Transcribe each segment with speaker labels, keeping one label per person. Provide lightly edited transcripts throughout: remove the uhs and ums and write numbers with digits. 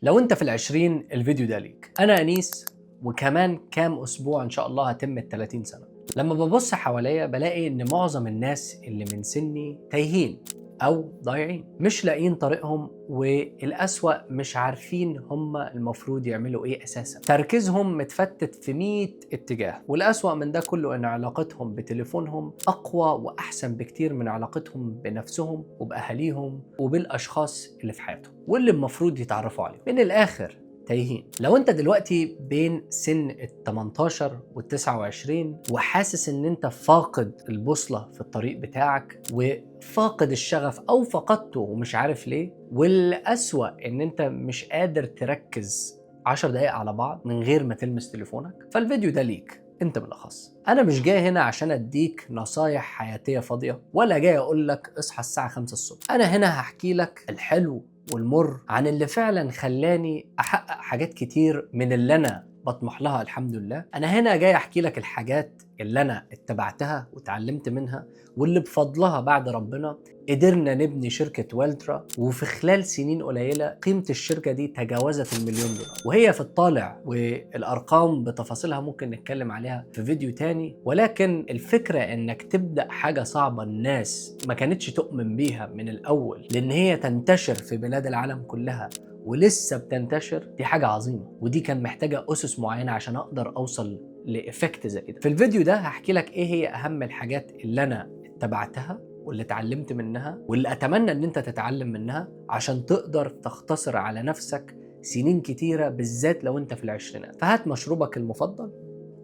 Speaker 1: لو انت في العشرين الفيديو ده ليك. انا انيس، وكمان كام اسبوع ان شاء الله هتم ال30 سنة. لما ببص حواليا بلاقي ان معظم الناس اللي من سني تايهين او ضايعين، مش لاقيين طريقهم، والاسوأ مش عارفين هم المفروض يعملوا ايه اساسا. تركيزهم متفتت في 100 اتجاه، والاسوأ من ده كله ان علاقتهم بتليفونهم اقوى واحسن بكتير من علاقتهم بنفسهم وباهاليهم وبالاشخاص اللي في حياتهم واللي المفروض يتعرفوا عليهم. من الاخر تايهين. لو انت دلوقتي بين سن ال 18 وال 29 وحاسس ان انت فاقد البوصلة في الطريق بتاعك وفاقد الشغف او فقدته ومش عارف ليه، والأسوأ ان انت مش قادر تركز 10 دقايق على بعض من غير ما تلمس تليفونك، فالفيديو ده ليك انت بالاخص. انا مش جاي هنا عشان اديك نصايح حياتية فاضية، ولا جاي اقول لك اصحى الساعة 5 الصبح. انا هنا هحكي لك الحلو والمر عن اللي فعلا خلاني احقق حاجات كتير من اللي انا بطمح لها الحمد لله. انا هنا جاي احكي لك الحاجات اللي انا اتبعتها وتعلمت منها، واللي بفضلها بعد ربنا قدرنا نبني شركة والترا، وفي خلال سنين قليلة قيمة الشركة دي تجاوزت $1,000,000، وهي في الطالع، والأرقام بتفاصيلها ممكن نتكلم عليها في فيديو تاني. ولكن الفكرة انك تبدأ حاجة صعبة الناس ما كانتش تؤمن بيها من الأول، لأن هي تنتشر في بلاد العالم كلها ولسه بتنتشر، دي حاجة عظيمة، ودي كان محتاجة أسس معينة عشان أقدر أوصل لإفكت زي كده. في الفيديو ده هحكي لك إيه هي أهم الحاجات اللي أنا اتبعتها واللي اتعلمت منها، واللي أتمنى إن أنت تتعلم منها عشان تقدر تختصر على نفسك سنين كتيرة، بالذات لو أنت في العشرينات. فهات مشروبك المفضل،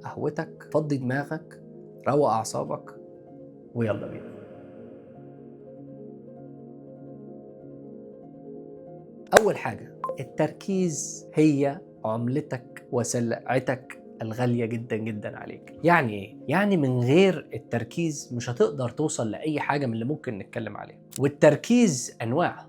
Speaker 1: قهوتك، فضي دماغك، روق أعصابك، ويلا بينا. أول حاجة، التركيز هي عملتك وسلعتك الغالية جدا جدا عليك. يعني ايه؟ يعني من غير التركيز مش هتقدر توصل لأي حاجة من اللي ممكن نتكلم عليها. والتركيز أنواع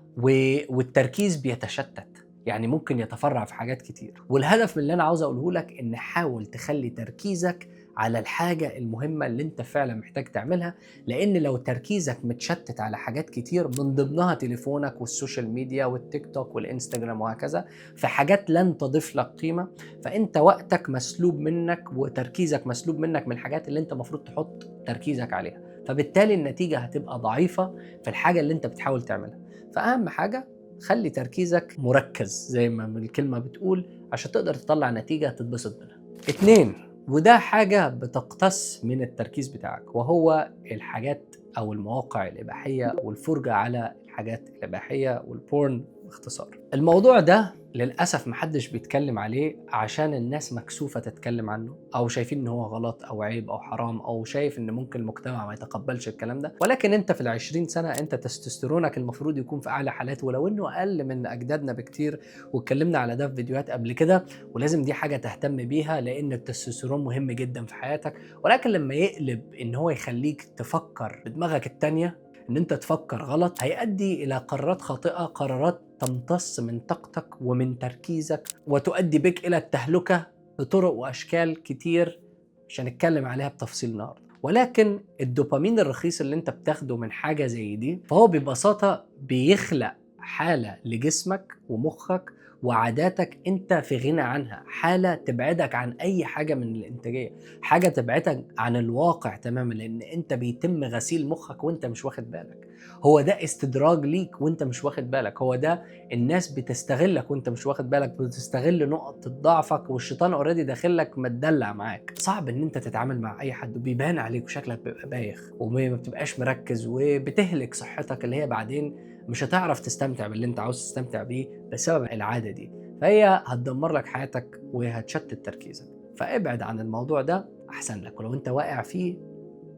Speaker 1: والتركيز بيتشتت، يعني ممكن يتفرع في حاجات كتير. والهدف من اللي أنا عاوز أقوله لك إن حاول تخلي تركيزك على الحاجة المهمة اللي انت فعلا محتاج تعملها، لان لو تركيزك متشتت على حاجات كتير من ضمنها تليفونك والسوشيال ميديا والتيك توك والانستجرام وهكذا، في حاجات لن تضيف لك قيمة، فانت وقتك مسلوب منك وتركيزك مسلوب منك من الحاجات اللي انت المفروض تحط تركيزك عليها، فبالتالي النتيجة هتبقى ضعيفة في الحاجة اللي انت بتحاول تعملها. فأهم حاجة خلي تركيزك مركز زي ما الكلمة بتقول عشان تقدر تطلع نتيجة تتبسط منها. 2، وده حاجة بتقتص من التركيز بتاعك، وهو الحاجات أو المواقع الإباحية والفرجة على الحاجات الإباحية والبورن باختصار. الموضوع ده للأسف محدش بيتكلم عليه عشان الناس مكسوفة تتكلم عنه، أو شايفين إن هو غلط أو عيب أو حرام، أو شايف إن ممكن المجتمع ما يتقبلش الكلام ده. ولكن أنت في ال20 سنة أنت تستوستيرونك المفروض يكون في أعلى حالاته، ولو إنه أقل من أجدادنا بكتير، واتكلمنا على ده في فيديوهات قبل كده. ولازم دي حاجة تهتم بيها لأن التستوستيرون مهم جدا في حياتك. ولكن لما يقلب إن هو يخليك تفكر بدماغك التانية، إن أنت تفكر غلط، هيؤدي إلى قرارات خاطئة، قرارات تمتص من طاقتك ومن تركيزك، وتؤدي بك إلى التهلكة بطرق وأشكال كتير مش هنتكلم عليها بتفصيل النهارده. ولكن الدوبامين الرخيص اللي انت بتاخده من حاجة زي دي، فهو ببساطة بيخلق حالة لجسمك ومخك وعاداتك انت في غنى عنها، حالة تبعدك عن اي حاجة من الانتاجية، حاجة تبعدك عن الواقع تماما، لان انت بيتم غسيل مخك وانت مش واخد بالك. هو ده استدراج ليك وانت مش واخد بالك، هو ده الناس بتستغلك وانت مش واخد بالك، بتستغل نقطة ضعفك، والشيطان اوريدي داخلك متدلع معاك. صعب ان انت تتعامل مع اي حد وبيبان عليك وشكلك بيبقى بايخ وما بتبقاش مركز، وبتهلك صحتك اللي هي بعدين مش هتعرف تستمتع باللي انت عاوز تستمتع بيه بسبب العادة دي. فهي هتدمر لك حياتك وهتشتت تركيزك. فابعد عن الموضوع ده احسن لك، ولو انت واقع فيه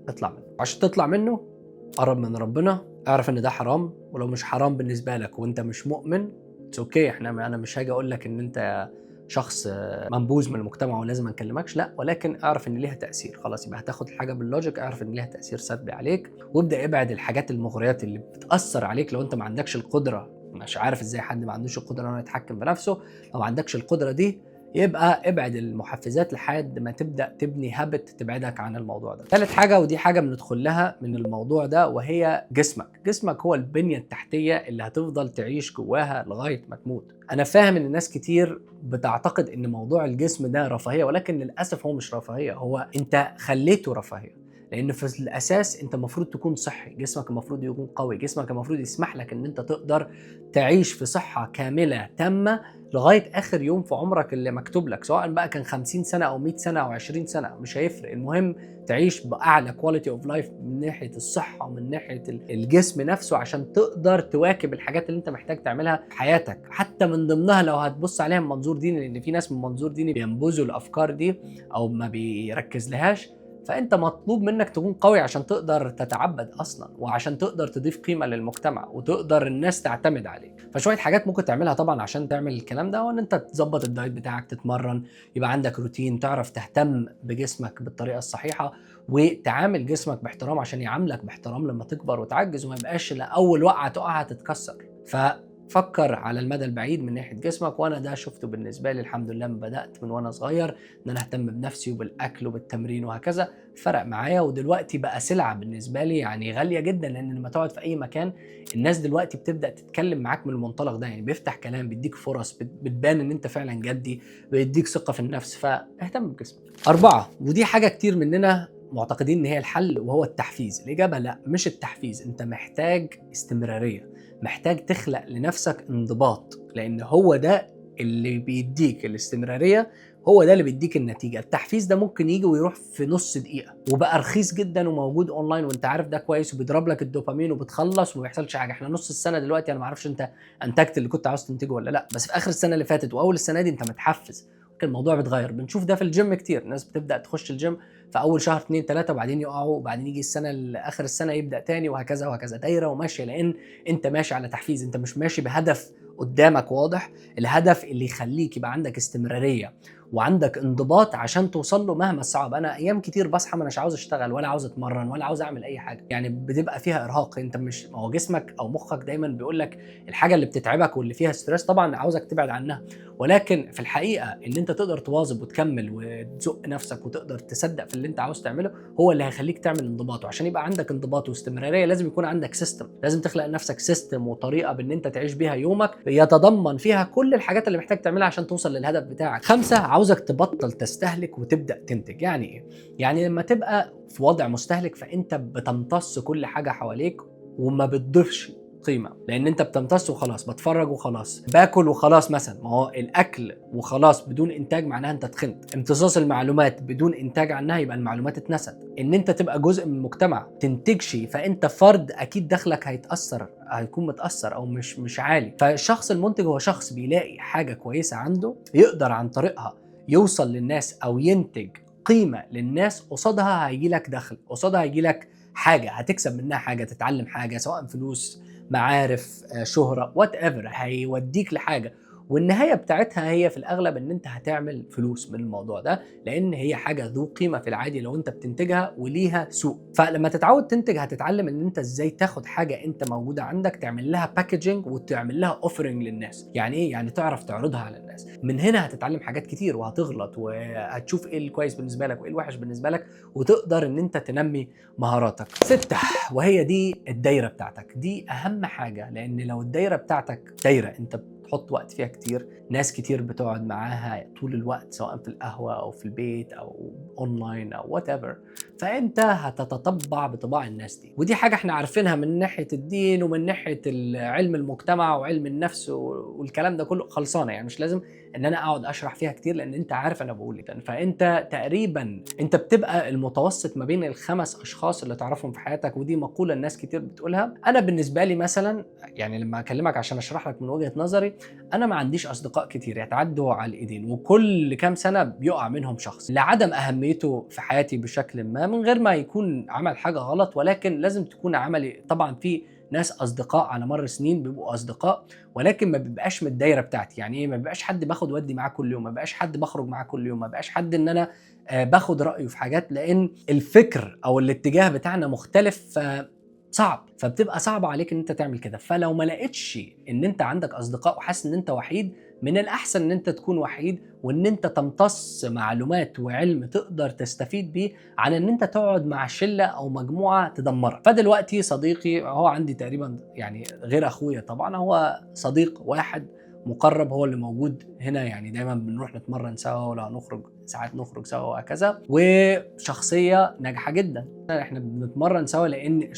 Speaker 1: اطلع منه. عشان تطلع منه قرب من ربنا، اعرف ان ده حرام، ولو مش حرام بالنسبه لك وانت مش مؤمن اتس اوكي. انا مش هاجي اقول لك ان انت شخص منبوذ من المجتمع ولازم ما نكلمكش، لا، ولكن اعرف ان ليها تاثير. خلاص يبقى هتاخد الحاجه باللوجيك، اعرف ان ليها تاثير سلبي عليك، وابدا ابعد الحاجات المغريات اللي بتاثر عليك. لو انت ما عندكش القدره، مش عارف ازاي حد ما عندوش القدره انه يتحكم بنفسه، لو ما عندكش القدره دي يبقى ابعد المحفزات لحد ما تبدا تبني هابت تبعدك عن الموضوع ده. ثالث حاجه، ودي حاجه بندخل لها من الموضوع ده، وهي جسمك هو البنيه التحتيه اللي هتفضل تعيش جواها لغايه ما تموت. انا فاهم ان ناس كتير بتعتقد ان موضوع الجسم ده رفاهيه، ولكن للاسف هو مش رفاهيه، هو انت خليته رفاهيه. لان في الاساس انت المفروض تكون صحي، جسمك المفروض يكون قوي، جسمك المفروض يسمح لك ان انت تقدر تعيش في صحه كامله تامه لغايه اخر يوم في عمرك اللي مكتوب لك، سواء بقى كان 50 سنه او 100 سنه او 20 سنه، مش هيفرق. المهم تعيش باعلى كواليتي اوف لايف من ناحيه الصحه ومن ناحيه الجسم نفسه، عشان تقدر تواكب الحاجات اللي انت محتاج تعملها في حياتك. حتى من ضمنها لو هتبص عليها من منظور ديني، لان في ناس من منظور ديني بينبذوا الافكار دي او ما بيركز لهاش، فانت مطلوب منك تكون قوي عشان تقدر تتعبد اصلا، وعشان تقدر تضيف قيمه للمجتمع، وتقدر الناس تعتمد عليك. فشويه حاجات ممكن تعملها طبعا عشان تعمل الكلام ده، هو ان انت تظبط الدايت بتاعك، تتمرن، يبقى عندك روتين، تعرف تهتم بجسمك بالطريقه الصحيحه، وتعامل جسمك باحترام عشان يعاملك باحترام لما تكبر وتعجز، وما يبقاش لاول وقعه تقع هتتكسر. فكر على المدى البعيد من ناحيه جسمك، وانا ده شفته بالنسبه لي الحمد لله. بدات من وانا صغير ان انا اهتم بنفسي وبالاكل وبالتمرين وهكذا، فرق معايا، ودلوقتي بقى سلعه بالنسبه لي يعني غاليه جدا. لان لما تقعد في اي مكان الناس دلوقتي بتبدا تتكلم معاك من المنطلق ده، يعني بيفتح كلام، بيديك فرص، بتبان ان انت فعلا جدي، بيديك ثقه في النفس. فاهتم بجسمك. 4، ودي حاجه كتير مننا معتقدين ان هي الحل، وهو التحفيز. الاجابه لا، مش التحفيز. انت محتاج استمراريه، محتاج تخلق لنفسك انضباط، لان هو ده اللي بيديك الاستمراريه، هو ده اللي بيديك النتيجه. التحفيز ده ممكن يجي ويروح في نص دقيقه، وبقى رخيص جدا وموجود اونلاين، وانت عارف ده كويس، وبيضرب لك الدوبامين وبتخلص وما بيحصلش حاجه. احنا نص السنه دلوقتي، انا ما اعرفش انت انتجت اللي كنت عاوز تنتجه ولا لا، بس في اخر السنه اللي فاتت واول السنه دي انت متحفز. الموضوع بيتغير، بنشوف ده في الجيم كتير، الناس بتبدا تخش الجيم في اول شهر 2 3 وبعدين يقعوا، وبعدين يجي السنه اخر السنه يبدا تاني، وهكذا وهكذا، دايره وماشيه. لان انت ماشي على تحفيز، انت مش ماشي بهدف قدامك واضح، الهدف اللي يخليك يبقى عندك استمراريه وعندك انضباط عشان توصل له مهما صعب. انا ايام كتير بصحى ما اناش عاوز اشتغل ولا عاوز اتمرن ولا عاوز اعمل اي حاجه، يعني بتبقى فيها ارهاق. انت مش، ما هو جسمك او مخك دايما بيقول لك الحاجه اللي بتتعبك واللي فيها ستريس طبعا عاوزك تبعد عنها، ولكن في الحقيقه ان انت تقدر تواظب وتكمل وتزق نفسك وتقدر تصدق في اللي انت عاوز تعمله، هو اللي هيخليك تعمل انضباط. وعشان يبقى عندك انضباط واستمراريه لازم يكون عندك سيستم، لازم تخلق لنفسك سيستم وطريقه بان انت تعيش بيها يومك، يتضمن فيها كل الحاجات اللي محتاج تعملها عشان توصل للهدف بتاعك. 5، عاوزك تبطل تستهلك وتبدا تنتج. يعني ايه؟ يعني لما تبقى في وضع مستهلك فانت بتمتص كل حاجه حواليك وما بتضيفش قيمه، لان انت بتمتص وخلاص، بتفرج وخلاص، باكل وخلاص. مثلا ما هو الاكل وخلاص بدون انتاج معناها انت تخنت. امتصاص المعلومات بدون انتاج عنها يبقى المعلومات اتنست. ان انت تبقى جزء من المجتمع تنتجش، فانت فرد، اكيد دخلك هيتاثر، هيكون متاثر او مش عالي. فالشخص المنتج هو شخص بيلاقي حاجه كويسه عنده يقدر عن طريقها يوصل للناس او ينتج قيمه للناس، قصادها هيجي لك دخل، قصادها هيجي لك حاجه هتكسب منها حاجه، تتعلم حاجه، سواء فلوس، معارف، شهرة، وات ايفر، هيوديك لحاجة. والنهاية بتاعتها هي في الأغلب إن أنت هتعمل فلوس من الموضوع ده، لأن هي حاجة ذو قيمة في العادي لو أنت بتنتجها وليها سوق. فلما تتعود تنتج هتتعلم إن أنت إزاي تاخد حاجة أنت موجودة عندك، تعمل لها باكجينج وتعمل لها اوفرنج للناس. يعني إيه؟ يعني تعرف تعرضها على الناس. من هنا هتتعلم حاجات كتير، وهتغلط، وهتشوف إيه الكويس بالنسبة لك وإيه الوحش بالنسبة لك، وتقدر إن أنت تنمي مهاراتك. 6، وهي دي الدايرة بتاعتك، دي أهم حاجة. لأن لو الدايرة بتاعتك دايرة أنت بتحط وقت فيها كتير، ناس كتير بتقعد معاها طول الوقت، سواء في القهوة أو في البيت أو أونلاين أو وات ايفر، فأنت هتتطبع بطباع الناس دي. ودي حاجة احنا عارفينها من ناحية الدين ومن ناحية علم المجتمع وعلم النفس والكلام ده كله خلصانة، يعني مش لازم ان انا اقعد اشرح فيها كتير، لان انت عارف انا بقول ايه. فانت تقريبا انت بتبقى المتوسط ما بين ال5 اشخاص اللي تعرفهم في حياتك، ودي مقوله الناس كتير بتقولها. انا بالنسبه لي مثلا، يعني لما اكلمك عشان اشرح لك من وجهه نظري، انا ما عنديش اصدقاء كتير يتعدوا على الايدين، وكل كام سنه بيقع منهم شخص لعدم اهميته في حياتي بشكل ما، من غير ما يكون عمل حاجه غلط، ولكن لازم تكون عملي. طبعا في ناس اصدقاء على مر السنين بيبقوا اصدقاء، ولكن ما بيبقاش من الدايره بتاعتي. يعني ايه؟ ما بيبقاش حد باخد ودي معاه كل يوم، ما بيبقاش حد بخرج معاه كل يوم، ما بيبقاش حد ان انا باخد رايه في حاجات، لان الفكر او الاتجاه بتاعنا مختلف، صعب. فبتبقى صعبه عليك ان انت تعمل كده. فلو ما لقيتش ان انت عندك اصدقاء وحاسس ان انت وحيد، من الأحسن إن أنت تكون وحيد، وإن أنت تمتص معلومات وعلم تقدر تستفيد بيه، عن إن أنت تقعد مع شلة أو مجموعة تدمرك. فدلوقتي صديقي هو عندي تقريبا يعني غير أخويا طبعا، هو صديق واحد مقرب هو اللي موجود هنا، يعني دايما بنروح نتمرن سوا، ولا نخرج ساعات نخرج سوا وهكذا، وشخصية ناجحة جدا. احنا بنتمرن سوا لأن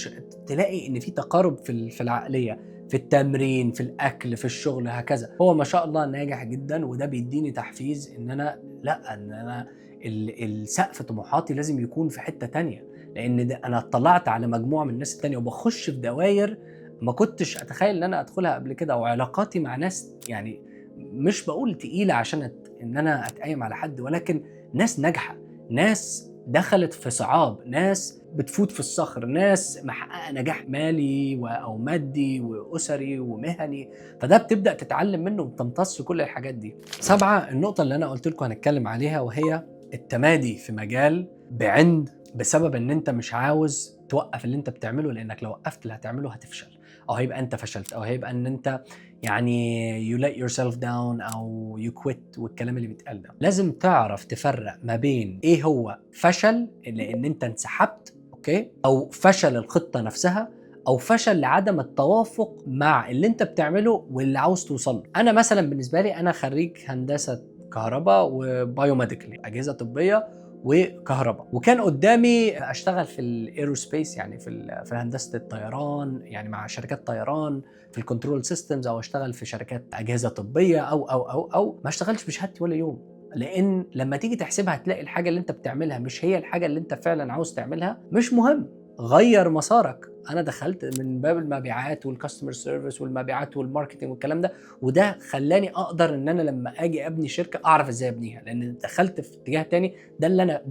Speaker 1: تلاقي إن في تقارب في العقلية، في التمرين، في الاكل، في الشغل، هكذا. هو ما شاء الله ناجح جدا، وده بيديني تحفيز ان انا لا، ان انا السقف طموحاتي لازم يكون في حتة تانية، لان ده انا اطلعت على مجموعة من الناس التانية، وبخش في دوائر ما كنتش اتخيل ان انا ادخلها قبل كده، وعلاقاتي مع ناس يعني مش بقول تقيلة عشان ان انا اتقيم على حد، ولكن ناس ناجحة، ناس دخلت في صعاب، ناس بتفوت في الصخر، ناس محققة نجاح مالي أو مادي وأسري ومهني. فده بتبدأ تتعلم منه وتمتص كل الحاجات دي. 7، النقطة اللي أنا قلت لكم هنتكلم عليها، وهي التمادي في مجال بعند، بسبب ان انت مش عاوز توقف اللي انت بتعمله، لانك لو وقفت اللي هتعمله هتفشل، او هيبقى انت فشلت، او هيبقى ان انت يعني you let yourself down او you quit والكلام اللي بيتقال ده. لازم تعرف تفرق ما بين ايه هو فشل لان انت انسحبت، اوكي، او فشل الخطة نفسها، او فشل لعدم التوافق مع اللي انت بتعمله واللي عاوز توصل له. انا مثلا بالنسبة لي انا خريج هندسة كهرباء وبايوميديكال، اجهزة طبية وكهرباء، وكان قدامي اشتغل في الايروسبيس، يعني في هندسه الطيران، يعني مع شركات طيران في الكنترول سيستمز، او اشتغل في شركات اجهزه طبيه، او ما اشتغلش بشهادتي ولا يوم. لان لما تيجي تحسبها هتلاقي الحاجه اللي انت بتعملها مش هي الحاجه اللي انت فعلا عاوز تعملها. مش مهم، غير مسارك. انا دخلت من باب المبيعات والكاستمر سيرفيس والمبيعات والماركتنج والكلام ده، وده خلاني اقدر ان انا لما اجي ابني شركه اعرف ازاي ابنيها، لان دخلت في اتجاه تاني. ده اللي انا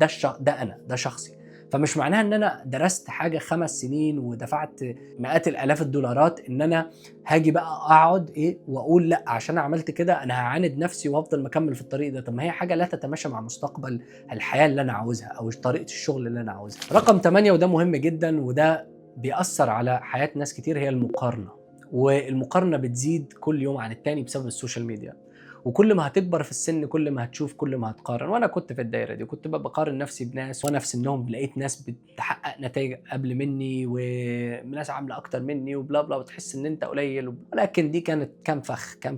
Speaker 1: ده شخصي. فمش معناها ان انا درست حاجه 5 سنين ودفعت مئات الالاف الدولارات ان انا هاجي بقى اقعد واقول لا عشان عملت كده انا هعاند نفسي وافضل مكمل في الطريق ده. طب ما هي حاجه لا تتماشى مع مستقبل الحياه اللي انا عاوزها، او طريقه الشغل اللي انا عاوزها. رقم 8 وده مهم جدا، وده بيأثر على حياة ناس كتير، هي المقارنة. والمقارنة بتزيد كل يوم عن التاني بسبب السوشيال ميديا، وكل ما هتكبر في السن كل ما هتشوف كل ما هتقارن. وانا كنت في الدايره دي، كنت بقارن نفسي بناس وانا في سنهم، لقيت ناس بتحقق نتائج قبل مني وناس عامله اكتر مني وبلا بلا، وتحس ان انت قليل. ولكن دي كان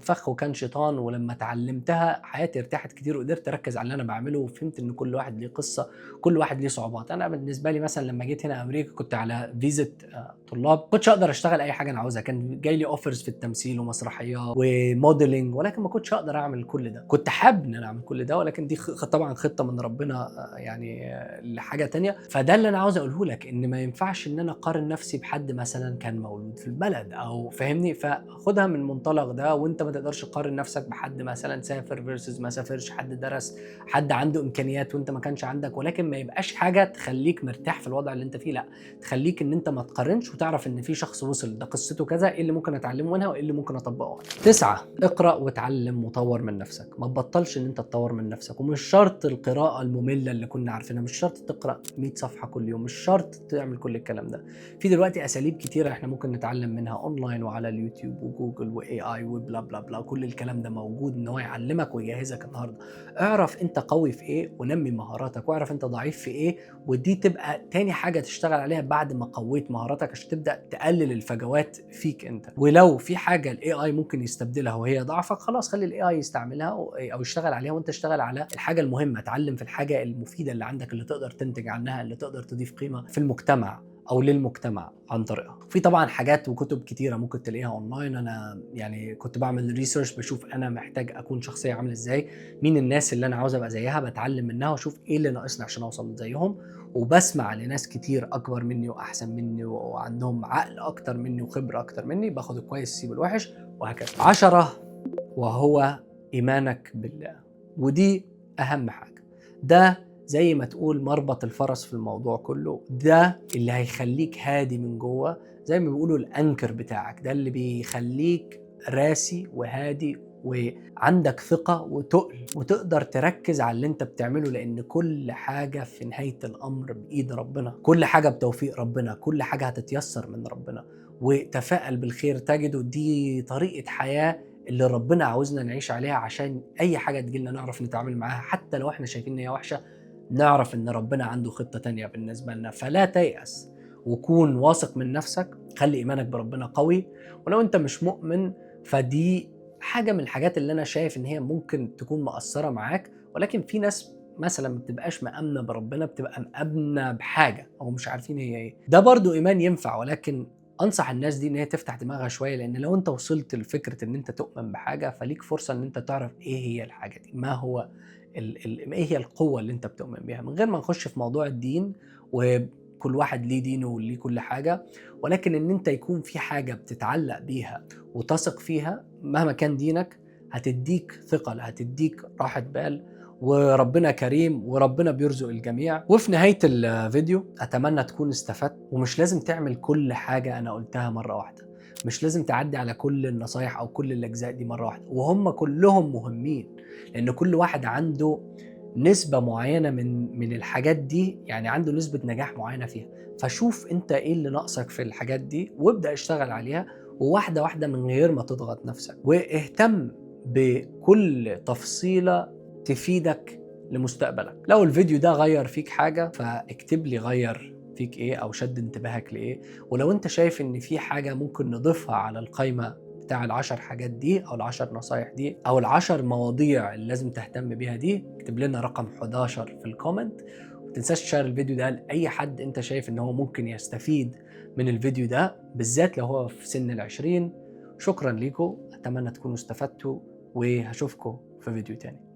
Speaker 1: فخ وكان شيطان. ولما اتعلمتها حياتي ارتاحت كتير، وقدرت اركز على اللي انا بعمله، وفهمت ان كل واحد ليه قصه، كل واحد ليه صعوبات. انا بالنسبه لي مثلا لما جيت هنا امريكا كنت على فيزا طلاب، كنتش اقدر اشتغل اي حاجه انا عاوزها. كان جاي لي اوفرز في التمثيل ومسرحيات وموديلنج، ولكن ما كنتش اقدر اعمل كل ده. كنت حابب ان انا اعمل كل ده، ولكن دي طبعا خطه من ربنا يعني لحاجه تانية. فده اللي انا عاوز اقوله لك، ان ما ينفعش ان انا اقارن نفسي بحد مثلا كان مولود في البلد، او فاهمني. فخدها من المنطلق ده، وانت ما تقدرش تقارن نفسك بحد مثلا سافر فيرسز ما سافرش، حد درس، حد عنده امكانيات وانت ما كانش عندك. ولكن ما يبقاش حاجه تخليك مرتاح في الوضع اللي انت فيه، لا، تخليك ان انت ما تقارنش، وتعرف ان في شخص وصل ده قصته كذا، ايه اللي ممكن اتعلمه منها وايه اللي ممكن اطبقه. 9، اقرا وتعلم وطور من نفسك. ما تبطلش ان انت تطور من نفسك، ومش شرط القراءه الممله اللي كنا عارفينها، مش شرط تقرا 100 صفحه كل يوم، مش شرط تعمل كل الكلام ده. في دلوقتي اساليب كتيره احنا ممكن نتعلم منها اونلاين وعلى اليوتيوب وجوجل واي اي وبلا بلا بلا، كل الكلام ده موجود ان هو يعلمك ويجهزك النهارده. اعرف انت قوي في ايه ونمي مهاراتك، واعرف انت ضعيف في ايه، ودي تبقى تاني حاجه تشتغل عليها بعد ما قويت مهاراتك، عشان تبدا تقلل الفجوات فيك انت. ولو في حاجه الاي اي ممكن يستبدلها وهي ضعفك، خلاص خلي الاي اي يستعملها او يشتغل عليها، وانت اشتغل على الحاجه المهمه. اتعلم في الحاجه المفيده اللي عندك، اللي تقدر تنتج عنها، اللي تقدر تضيف قيمه في المجتمع او للمجتمع عن طريقها. في طبعا حاجات وكتب كتيره ممكن تلاقيها اونلاين. انا يعني كنت بعمل ريسيرش، بشوف انا محتاج اكون شخصيه عامله ازاي، مين الناس اللي انا عاوز ابقى زيها، بتعلم منها واشوف ايه اللي ناقصني عشان اوصل زيهم. وبسمع لناس كتير اكبر مني واحسن مني وعندهم عقل اكتر مني وخبره اكتر مني، باخد الكويس اسيب الوحش وهكذا. 10، وهو ايمانك بالله، ودي اهم حاجه. ده زي ما تقول مربط الفرس في الموضوع كله، ده اللي هيخليك هادي من جوه، زي ما بيقولوا الانكر بتاعك، ده اللي بيخليك راسي وهادي وعندك ثقة وتقل، وتقدر تركز على اللي انت بتعمله. لان كل حاجة في نهاية الامر بايد ربنا، كل حاجة بتوفيق ربنا، كل حاجة هتتيسر من ربنا. وتفائل بالخير تجده، دي طريقة حياة اللي ربنا عاوزنا نعيش عليها، عشان اي حاجه تجيلنا نعرف نتعامل معاها، حتى لو احنا شايفين ان هي وحشه نعرف ان ربنا عنده خطه تانية بالنسبه لنا. فلا تيأس، وكون واثق من نفسك، خلي ايمانك بربنا قوي. ولو انت مش مؤمن فدي حاجه من الحاجات اللي انا شايف ان هي ممكن تكون مؤثره معاك، ولكن في ناس مثلا ما بتبقاش مأمنة بربنا، بتبقى مأمنة بحاجة أو مش عارفين هي إيه. ده برضو إيمان ينفع، ولكن أنصح الناس دي إن هي تفتح دماغها شوية، لأن لو أنت وصلت لفكرة إن أنت تؤمن بحاجة فليك فرصة إن أنت تعرف إيه هي الحاجة دي، ما هو إيه هي القوة اللي أنت بتؤمن بيها، من غير ما نخش في موضوع الدين وكل واحد ليه دينه وليه كل حاجة. ولكن إن أنت يكون في حاجة بتتعلق بيها وتثق فيها مهما كان دينك، هتديك ثقل، هتديك راحة بال، وربنا كريم وربنا بيرزق الجميع. وفي نهاية الفيديو أتمنى تكون استفدت، ومش لازم تعمل كل حاجة أنا قلتها مرة واحدة، مش لازم تعدي على كل النصايح أو كل الأجزاء دي مرة واحدة، وهم كلهم مهمين، لأن كل واحد عنده نسبة معينة من الحاجات دي، يعني عنده نسبة نجاح معينة فيها. فشوف أنت إيه اللي ناقصك في الحاجات دي وابدأ اشتغل عليها، وواحدة واحدة من غير ما تضغط نفسك، واهتم بكل تفصيلة تفيدك لمستقبلك. لو الفيديو ده غير فيك حاجة فاكتب لي غير فيك ايه او شد انتباهك لايه. ولو انت شايف ان في حاجة ممكن نضيفها على القائمة بتاع ال10 حاجات دي او ال10 نصايح دي او ال10 مواضيع اللي لازم تهتم بيها دي، اكتب لنا رقم 11 في الكومنت. ومتنساش تشير الفيديو ده لأي حد انت شايف ان هو ممكن يستفيد من الفيديو ده، بالذات لو هو في سن ال20. شكرا لكم، اتمنى تكونوا استفدتوا، وهشوفكم في فيديو تاني.